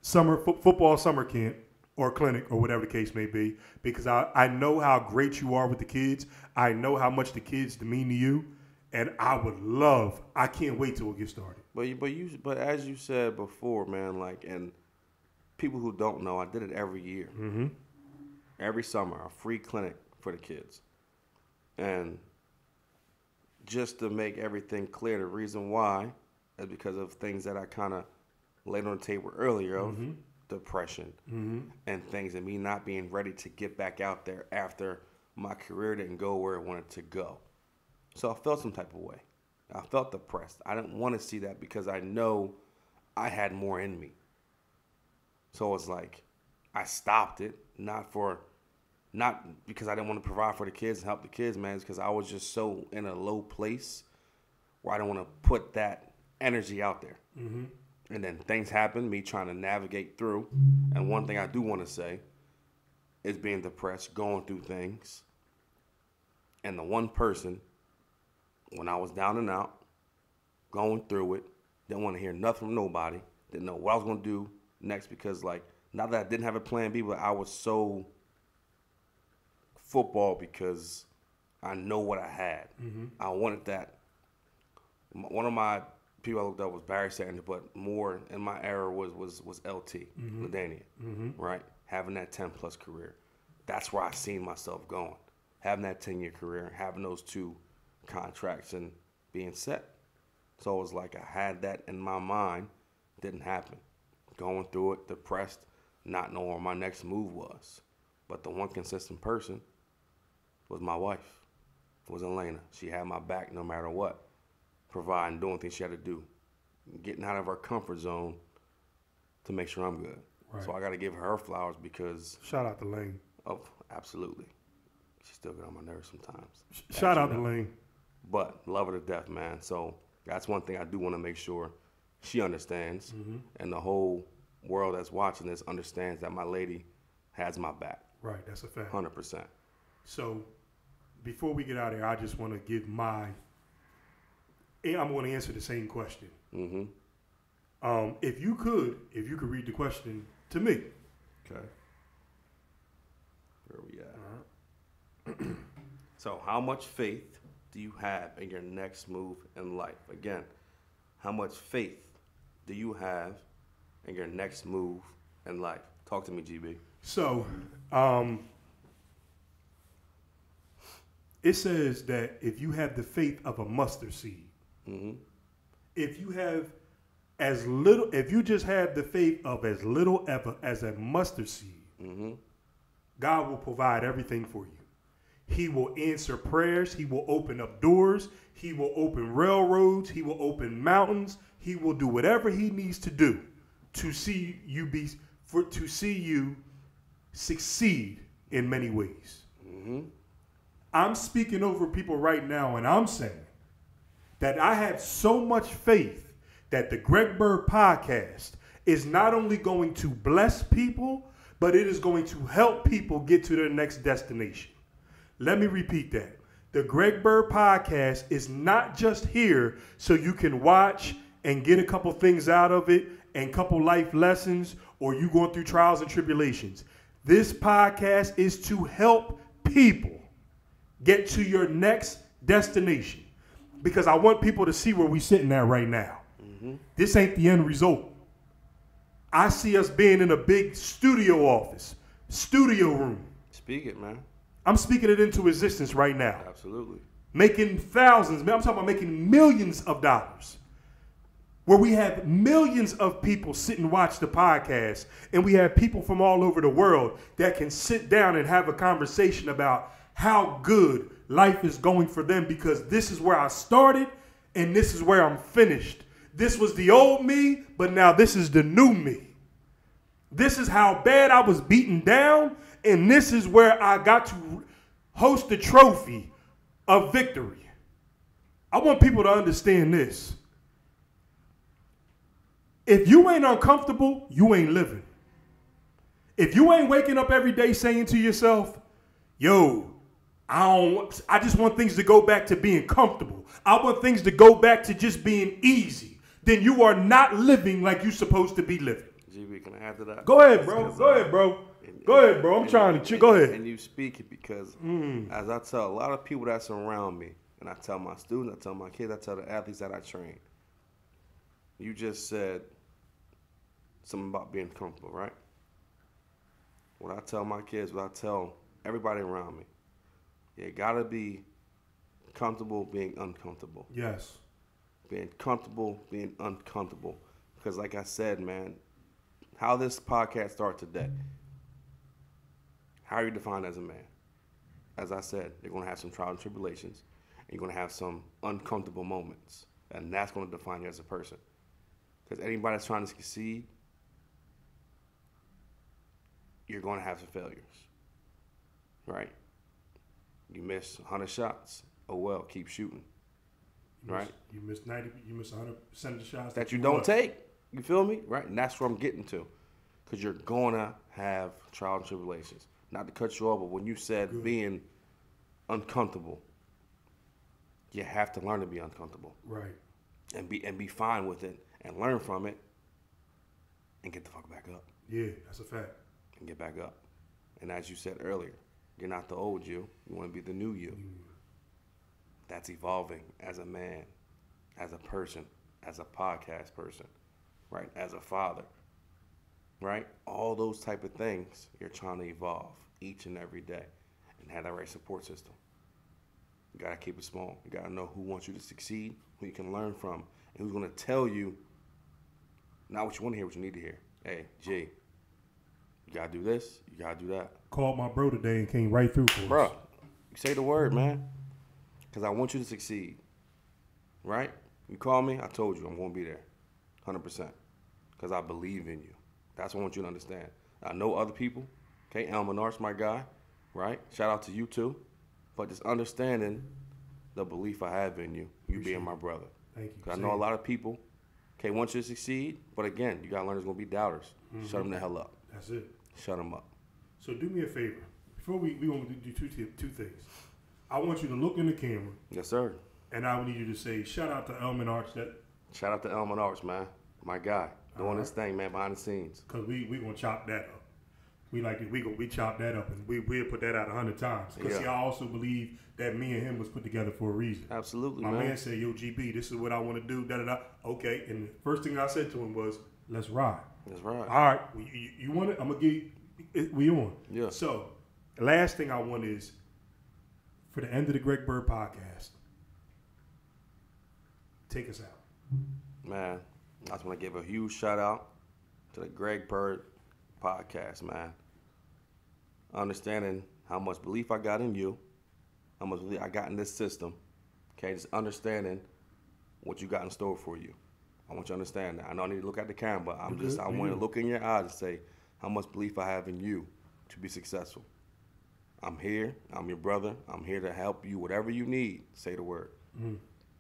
football summer camp or clinic or whatever the case may be, because I know how great you are with the kids. I know how much the kids mean to you, and I can't wait till it gets started. But as you said before, man, like, and people who don't know, I did it every year. Mm-hmm. Every summer, a free clinic for the kids. And just to make everything clear, the reason why is because of things that I kind of laid on the table earlier of depression and things, and me not being ready to get back out there after my career didn't go where it wanted to go. So I felt some type of way. I felt depressed. I didn't want to see that because I know I had more in me. So it's like I stopped it, not because I didn't want to provide for the kids and help the kids, man. It's because I was just so in a low place where I don't want to put that energy out there. Mm-hmm. And then things happen, me trying to navigate through. And one thing I do want to say is being depressed, going through things. And the one person, when I was down and out, going through it, didn't want to hear nothing from nobody, didn't know what I was going to do next because, like, not that I didn't have a plan B, but I was so football because I know what I had. Mm-hmm. I wanted that. One of my people I looked up was Barry Sanders, but more in my era was LT, LaDainian, right? Having that 10-plus career. That's where I seen myself going. Having that 10-year career, having those 2 contracts and being set. So it was like I had that in my mind. Didn't happen. Going through it, depressed, not knowing where my next move was. But the one consistent person was my wife, was Elena. She had my back no matter what, providing, doing things she had to do, getting out of her comfort zone to make sure I'm good. Right. So I got to give her flowers because... Shout out to Lane. Oh, absolutely. She still get on my nerves sometimes. Shout out to Lane. But love her to death, man. So that's one thing I do want to make sure she understands, and the whole world that's watching this understands that my lady has my back. Right, that's a fact. 100%. So before we get out of here, I just want to give I'm going to answer the same question. Mm-hmm. If you could read the question to me. Okay. Where are we at? So how much faith do you have in your next move in life? Again, how much faith do you have in your next move in life? Talk to me, GB. So, it says that if you have the faith of a mustard seed, if you just have the faith of as little as a mustard seed, God will provide everything for you. He will answer prayers. He will open up doors. He will open railroads. He will open mountains. He will do whatever he needs to do to see you succeed in many ways. I'm speaking over people right now, and I'm saying that I have so much faith that the Greg Byrd podcast is not only going to bless people, but it is going to help people get to their next destination. Let me repeat that. The Greg Byrd podcast is not just here so you can watch and get a couple things out of it and couple life lessons or you going through trials and tribulations. This podcast is to help people get to your next destination because I want people to see where we're sitting at right now. Mm-hmm. This ain't the end result. I see us being in a big studio office, studio room. Speak it, man. I'm speaking it into existence right now. Absolutely. Making thousands, man, I'm talking about making millions of dollars. Where we have millions of people sit and watch the podcast, and we have people from all over the world that can sit down and have a conversation about how good life is going for them because this is where I started and this is where I'm finished. This was the old me, but now this is the new me. This is how bad I was beaten down, and this is where I got to host the trophy of victory. I want people to understand this. If you ain't uncomfortable, you ain't living. If you ain't waking up every day saying to yourself, yo, I just want things to go back to being comfortable. I want things to go back to just being easy. Then you are not living like you're supposed to be living. GB, can I add to that? Go ahead, bro. Go ahead, bro. Go ahead, bro. I'm trying to go ahead. And you speak it because as I tell a lot of people that's around me, and I tell my students, I tell my kids, I tell the athletes that I train, you just said something about being comfortable, right? What I tell my kids, what I tell everybody around me, you gotta be comfortable being uncomfortable. Yes. Being comfortable being uncomfortable. Because like I said, man, how this podcast started today, how are you defined as a man? As I said, you're going to have some trials and tribulations, and you're going to have some uncomfortable moments, and that's going to define you as a person. Because anybody that's trying to succeed, you're going to have some failures, right? You miss 100 shots, oh well, keep shooting, right? You miss 90, you miss 100% of the shots that you don't take. You feel me? Right? And that's where I'm getting to. Because you're going to have trials and tribulations. Not to cut you off, but when you said being uncomfortable, you have to learn to be uncomfortable. Right. And be fine with it and learn from it and get the fuck back up. Yeah, that's a fact. And get back up. And as you said earlier, you're not the old you. You want to be the new you. That's evolving as a man, as a person, as a podcast person, right? As a father, right? All those type of things, you're trying to evolve each and every day and have that right support system. You got to keep it small. You got to know who wants you to succeed, who you can learn from, and who's going to tell you not what you want to hear, what you need to hear. Hey, G, you got to do this, you got to do that. Called my bro today and came right through for us. Bro, you say the word, man, because I want you to succeed, right? You call me, I told you I'm going to be there, 100%, because I believe in you. That's what I want you to understand. I know other people, okay? Elman Arts, my guy, right? Shout out to you too. But just understanding the belief I have in you, being my brother. Thank you. Because I know a lot of people, okay, want you to succeed, but again, you got to learn there's going to be doubters. Mm-hmm. Shut them the hell up. That's it. Shut them up. So do me a favor. Before we want to do two things. I want you to look in the camera. Yes, sir. And I need you to say, shout out to Elman Arts. Shout out to Elman Arts, man. My guy. Doing this thing, man, behind the scenes. Because we going to chop that up. We chop that up, and we'll put that out 100 times. Because see, I also believe that me and him was put together for a reason. Absolutely, My man said, yo, GB, this is what I want to do, da-da-da. Okay, and the first thing I said to him was, let's ride. That's right. All right, you want it? I'm going to give you, we on. Yeah. So, the last thing I want is, for the end of the Greg Byrd podcast, take us out. Man, I just want to give a huge shout out to the Greg Byrd podcast, man. Understanding how much belief I got in you, how much belief I got in this system. Okay, just understanding what you got in store for you. I want you to understand that. I know I need to look at the camera, but I want to look in your eyes and say how much belief I have in you to be successful. I'm here. I'm your brother. I'm here to help you. Whatever you need, say the word.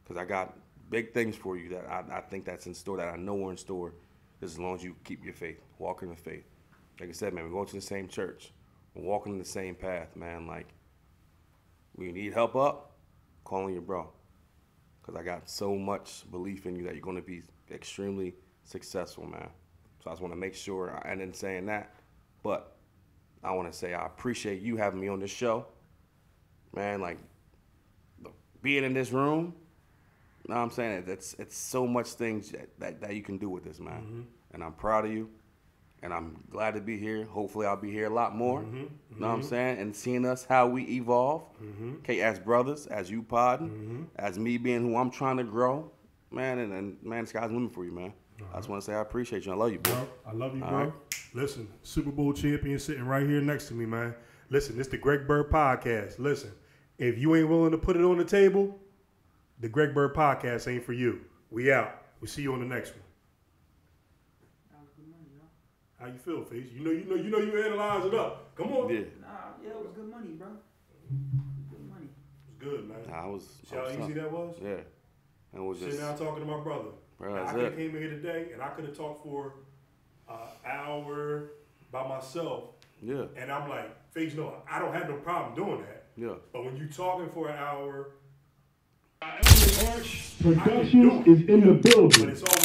Because I got big things for you that I think that's in store, that I know are in store, as long as you keep your faith, walk in the faith. Like I said, man, we're going to the same church. We're walking in the same path, man. Like, we need help up, calling you bro. Because I got so much belief in you that you're going to be extremely successful, man. So I just want to make sure, and in saying that, but I want to say I appreciate you having me on this show. Man, like, being in this room, you know what I'm saying? It's so much things that you can do with this, man. Mm-hmm. And I'm proud of you. And I'm glad to be here. Hopefully I'll be here a lot more. Mm-hmm. You know what I'm saying? And seeing us, how we evolve. Mm-hmm. Okay, as brothers, as you podding, as me being who I'm trying to grow. Man, and man, sky's the limit for you, man. I just want to say I appreciate you. I love you, bro. I love you, bro. Right. Listen, Super Bowl champion sitting right here next to me, man. Listen, this is the Greg Byrd podcast. Listen, if you ain't willing to put it on the table, the Greg Byrd podcast ain't for you. We out. We'll see you on the next one. How you feel, Face? You analyze it up. Come on. Yeah, it was good money, bro. Good money. It was good, man. See how easy that was? Yeah. And was sitting down talking to my brother. Bro, I could have came in here today and I could have talked for an hour by myself. Yeah. And I'm like, Face, no, I don't have no problem doing that. Yeah. But when you talking for an hour, Production is in the building. But it's all